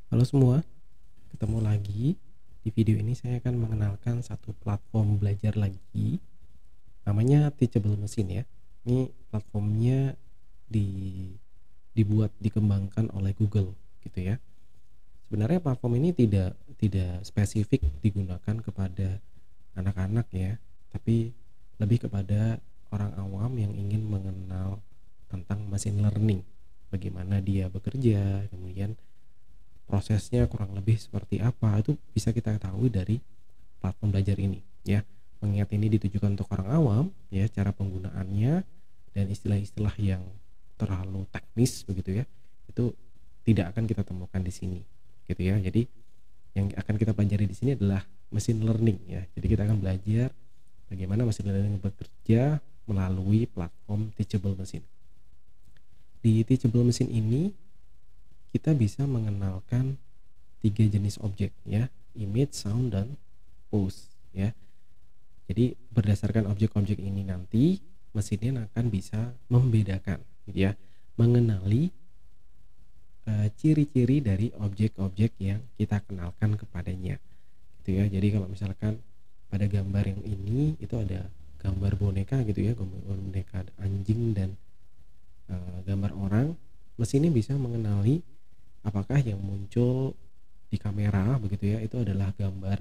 Halo semua, ketemu lagi. Di video ini saya akan mengenalkan satu platform belajar lagi, namanya Teachable Machine ya. Ini platformnya di dibuat dikembangkan oleh Google gitu ya. Sebenarnya platform ini tidak spesifik digunakan kepada anak-anak ya, tapi lebih kepada orang awam yang ingin mengenal tentang machine learning, bagaimana dia bekerja, kemudian prosesnya kurang lebih seperti apa, itu bisa kita ketahui dari platform belajar ini ya. Mengingat ini ditujukan untuk orang awam ya, cara penggunaannya dan istilah-istilah yang terlalu teknis begitu ya, itu tidak akan kita temukan di sini gitu ya. Jadi yang akan kita pelajari di sini adalah machine learning ya. Jadi kita akan belajar bagaimana machine learning bekerja melalui platform Teachable Machine. Di Teachable Machine ini kita bisa mengenalkan 3 jenis objek ya, image, sound, dan pose ya. Jadi berdasarkan objek-objek ini nanti mesinnya akan bisa membedakan gitu ya, mengenali ciri-ciri dari objek-objek yang kita kenalkan kepadanya gitu ya. Jadi kalau misalkan pada gambar yang ini itu ada gambar boneka gitu ya, gambar boneka anjing dan gambar orang, mesinnya bisa mengenali apakah yang muncul di kamera begitu ya itu adalah gambar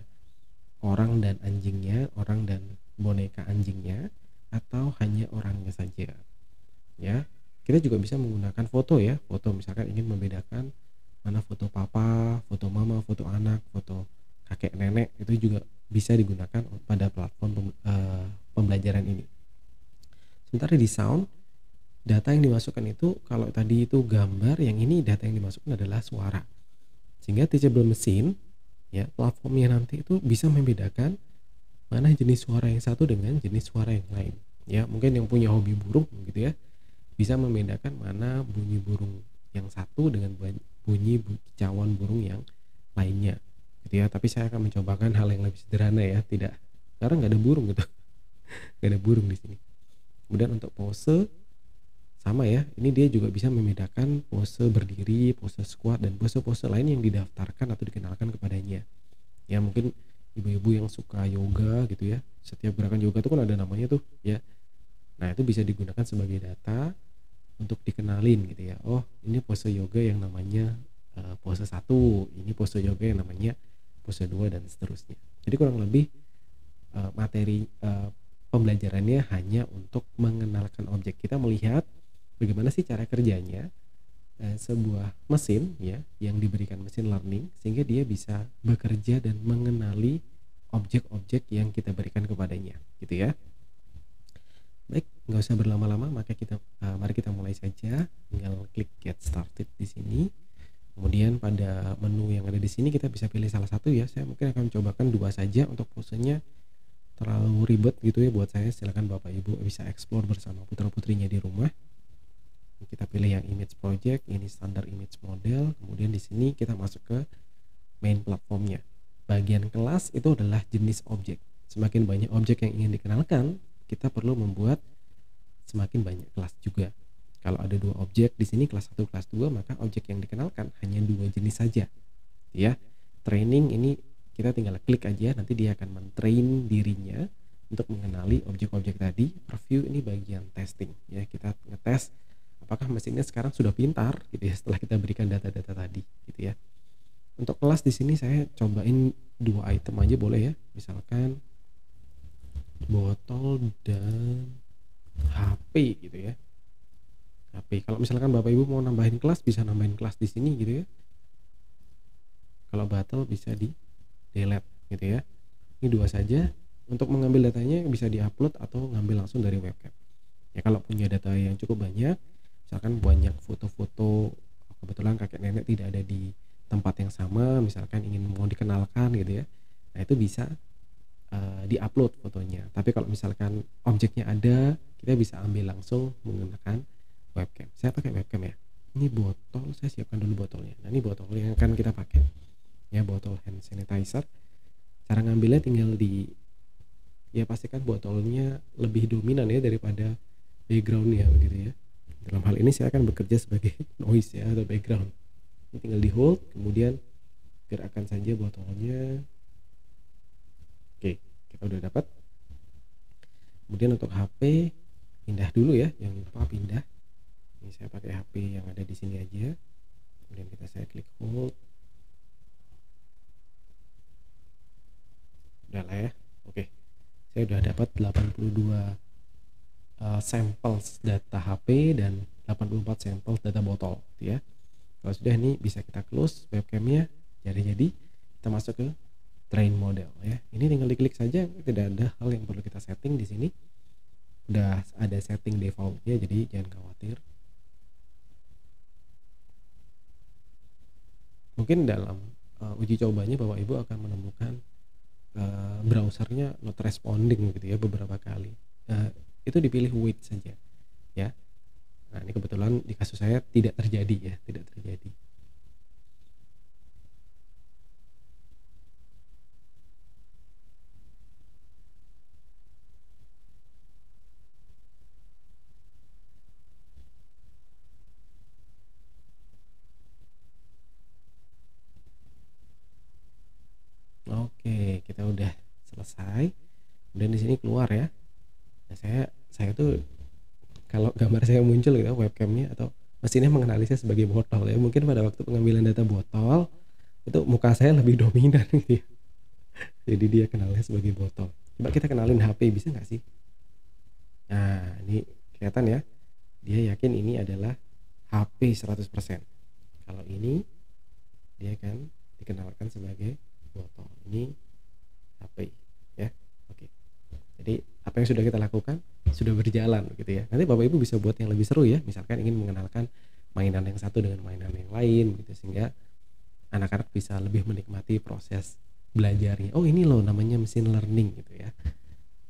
orang dan anjingnya, orang dan boneka anjingnya, atau hanya orangnya saja ya. Kita juga bisa menggunakan foto ya, foto misalkan ingin membedakan mana foto papa, foto mama, foto anak, foto kakek nenek, itu juga bisa digunakan pada platform pembelajaran ini. Sementara di sound, data yang dimasukkan itu kalau tadi itu gambar, yang ini data yang dimasukkan adalah suara. Sehingga Teachable Machine ya, platformnya nanti itu bisa membedakan mana jenis suara yang satu dengan jenis suara yang lain ya. Mungkin yang punya hobi burung gitu ya, bisa membedakan mana bunyi burung yang satu dengan bunyi kicauan burung yang lainnya gitu ya. Tapi saya akan mencobakan hal yang lebih sederhana ya, tidak, karena nggak ada burung gitu nggak ada burung di sini. Kemudian untuk pose sama ya, ini dia juga bisa membedakan pose berdiri, pose squat, dan pose-pose lain yang didaftarkan atau dikenalkan kepadanya ya. Mungkin ibu-ibu yang suka yoga gitu ya, setiap gerakan yoga itu kan ada namanya tuh ya. Nah itu bisa digunakan sebagai data untuk dikenalin gitu ya. Oh ini pose yoga yang namanya pose 1, ini pose yoga yang namanya pose 2, dan seterusnya. Jadi kurang lebih materi pembelajarannya hanya untuk mengenalkan objek. Kita melihat bagaimana sih cara kerjanya sebuah mesin ya yang diberikan mesin learning, sehingga dia bisa bekerja dan mengenali objek-objek yang kita berikan kepadanya gitu ya. Baik, nggak usah berlama-lama, mari kita mulai saja. Tinggal klik get started di sini. Kemudian pada menu yang ada di sini kita bisa pilih salah satu ya. Saya mungkin akan mencobakan 2 saja, untuk posenya terlalu ribet gitu ya buat saya. Silakan Bapak Ibu bisa explore bersama putra-putrinya di rumah. Kita pilih yang image project, ini standar image model. Kemudian di sini kita masuk ke main platformnya. Bagian kelas itu adalah jenis objek. Semakin banyak objek yang ingin dikenalkan, kita perlu membuat semakin banyak kelas juga. Kalau ada 2 objek di sini, kelas 1, kelas 2, maka objek yang dikenalkan hanya 2 jenis saja ya. Training ini kita tinggal klik aja, nanti dia akan mentrain dirinya untuk mengenali objek-objek tadi. Preview ini bagian testing ya, kita ngetes apakah mesinnya sekarang sudah pintar gitu ya setelah kita berikan data-data tadi gitu ya. Untuk kelas di sini saya cobain 2 item aja boleh ya, misalkan botol dan HP gitu ya. HP, kalau misalkan Bapak Ibu mau nambahin kelas, bisa nambahin kelas di sini gitu ya. Kalau battle bisa di delete gitu ya. Ini 2 saja. Untuk mengambil datanya bisa diupload atau ngambil langsung dari webcam ya. Kalau punya data yang cukup banyak, misalkan banyak foto-foto, kebetulan kakek nenek tidak ada di tempat yang sama, misalkan ingin mau dikenalkan gitu ya, nah itu bisa diupload fotonya. Tapi kalau misalkan objeknya ada, kita bisa ambil langsung menggunakan webcam. Saya pakai webcam ya. Ini botol, saya siapkan dulu botolnya. Nah ini botol yang akan kita pakai ya, botol hand sanitizer. Cara ngambilnya tinggal ya pastikan botolnya lebih dominan ya daripada backgroundnya begitu ya. Dalam hal ini saya akan bekerja sebagai noise ya, atau background. Ini tinggal di hold, kemudian gerakkan saja botolnya. Oke, kita udah dapat. Kemudian untuk HP pindah dulu ya, jangan lupa pindah. Ini saya pakai HP yang ada di sini aja. Kemudian saya klik hold. Udah lah ya. Oke, saya udah dapat 82 samples data HP dan 84 samples data botol gitu ya. Kalau sudah, ini bisa kita close webcamnya. Jadi kita masuk ke train model ya. Ini tinggal diklik saja, tidak ada hal yang perlu kita setting di sini. Udah ada setting defaultnya, jadi jangan khawatir. Mungkin dalam uji cobanya Bapak Ibu akan menemukan browsernya not responding gitu ya beberapa kali. Itu dipilih wait saja ya. Nah, ini kebetulan di kasus saya tidak terjadi ya, tidak terjadi. Oke, kita udah selesai. Kemudian di sini keluar ya. Nah, saya tuh kalau gambar saya muncul gitu webcamnya atau mesinnya mengenali saya sebagai botol ya. Mungkin pada waktu pengambilan data botol itu muka saya lebih dominan gitu ya. Jadi dia kenalnya sebagai botol. Coba kita kenalin HP, bisa nggak sih? Nah, ini kelihatan ya. Dia yakin ini adalah HP 100%. Kalau ini dia akan dikenalkan sebagai botol. Ini HP ya. Oke. Jadi apa yang sudah kita lakukan sudah berjalan gitu ya. Nanti Bapak Ibu bisa buat yang lebih seru ya. Misalkan ingin mengenalkan mainan yang satu dengan mainan yang lain gitu, sehingga anak-anak bisa lebih menikmati proses belajarnya. Oh, ini loh namanya machine learning gitu ya.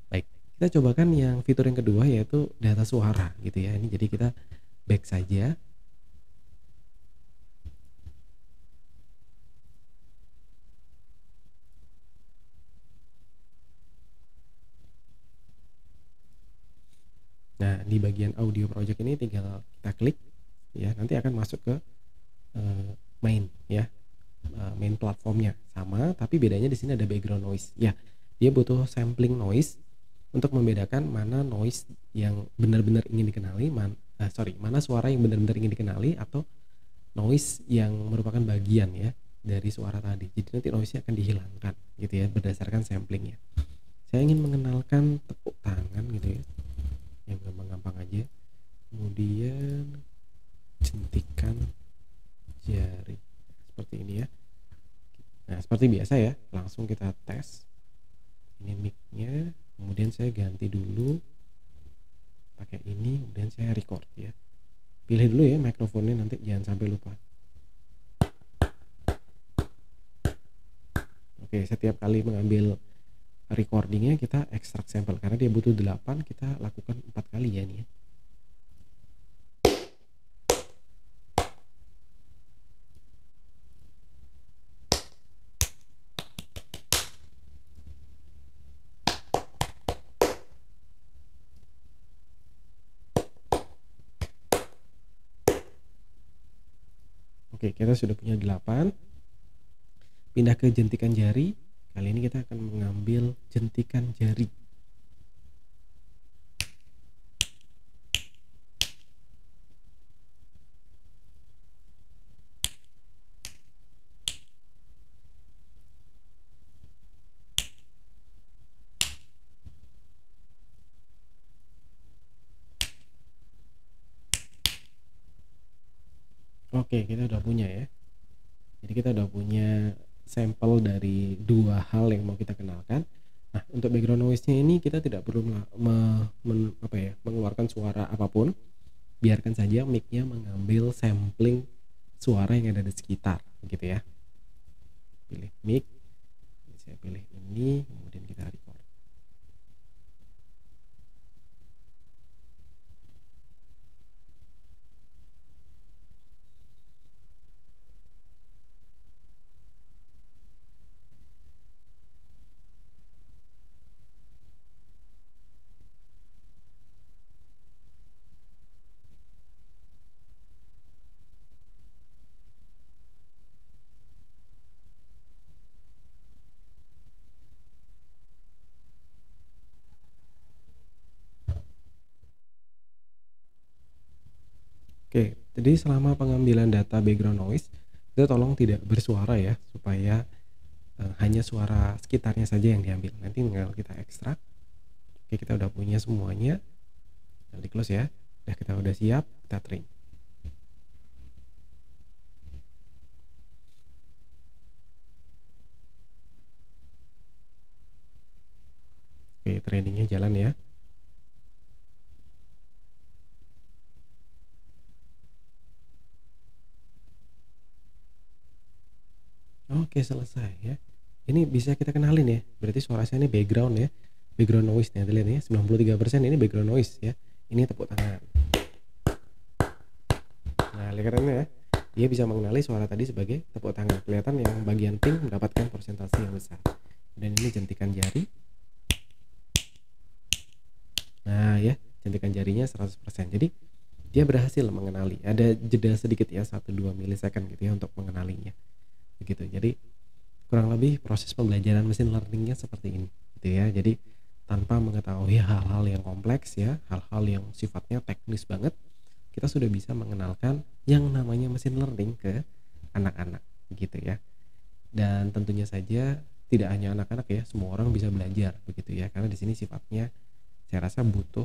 Baik, kita cobakan yang fitur yang kedua, yaitu data suara gitu ya. Ini jadi kita back saja. Nah, di bagian audio project ini tinggal kita klik ya, nanti akan masuk ke main ya. Main platformnya sama, tapi bedanya di sini ada background noise ya. Dia butuh sampling noise untuk membedakan mana noise yang benar-benar ingin dikenali, mana suara yang benar-benar ingin dikenali atau noise yang merupakan bagian ya dari suara tadi. Jadi nanti noise-nya akan dihilangkan gitu ya berdasarkan samplingnya. Saya ingin mengenalkan tepuk tangan gitu ya, yang gampang-gampang aja. Kemudian jentikan jari seperti ini ya. Nah, seperti biasa ya, langsung kita tes. Ini mic-nya, kemudian saya ganti dulu pakai ini, kemudian saya record ya. Pilih dulu ya mikrofonnya, nanti jangan sampai lupa. Oke, setiap kali mengambil recordingnya kita ekstrak sampel, karena dia butuh 8, kita lakukan 4 kali ya nih ya. Oke, kita sudah punya 8. Pindah ke jentikan jari. Kali ini kita akan mengambil jentikan jari. Oke, kita udah punya ya. Jadi kita udah punya sampel dari 2 hal yang mau kita kenalkan. Nah, untuk background noise-nya ini kita tidak perlu mengeluarkan suara apapun. Biarkan saja mic-nya mengambil sampling suara yang ada di sekitar, gitu ya. Pilih mic, saya pilih ini, kemudian kita record. Oke, jadi selama pengambilan data background noise itu tolong tidak bersuara ya, supaya hanya suara sekitarnya saja yang diambil. Nanti tinggal kita ekstrak. Oke, kita udah punya semuanya. Tinggal di close ya. Udah, kita udah siap, kita train. Oke, trainingnya jalan ya. Oke, selesai ya. Ini bisa kita kenalin ya. Berarti suara saya ini background ya. Background noise nih, lihat ya. 93% ini background noise ya. Ini tepuk tangan. Nah, lihat ya. Dia bisa mengenali suara tadi sebagai tepuk tangan. Kelihatan yang bagian pink mendapatkan persentase yang besar. Dan ini jentikan jari. Nah, ya, jentikan jarinya 100%. Jadi dia berhasil mengenali. Ada jeda sedikit ya, 1-2 milisecond gitu ya untuk mengenalinya. Begitu. Jadi kurang lebih proses pembelajaran mesin learningnya seperti ini gitu ya. Jadi tanpa mengetahui hal-hal yang kompleks ya, hal-hal yang sifatnya teknis banget, kita sudah bisa mengenalkan yang namanya mesin learning ke anak-anak gitu ya. Dan tentunya saja tidak hanya anak-anak ya, semua orang bisa belajar begitu ya, karena di sini sifatnya saya rasa butuh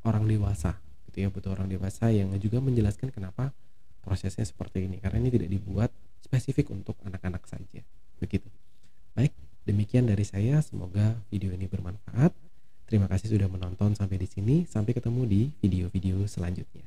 orang dewasa gitu ya, butuh orang dewasa yang juga menjelaskan kenapa prosesnya seperti ini, karena ini tidak dibuat spesifik untuk anak-anak saja begitu. Baik, demikian dari saya, semoga video ini bermanfaat. Terima kasih sudah menonton sampai di sini. Sampai ketemu di video-video selanjutnya.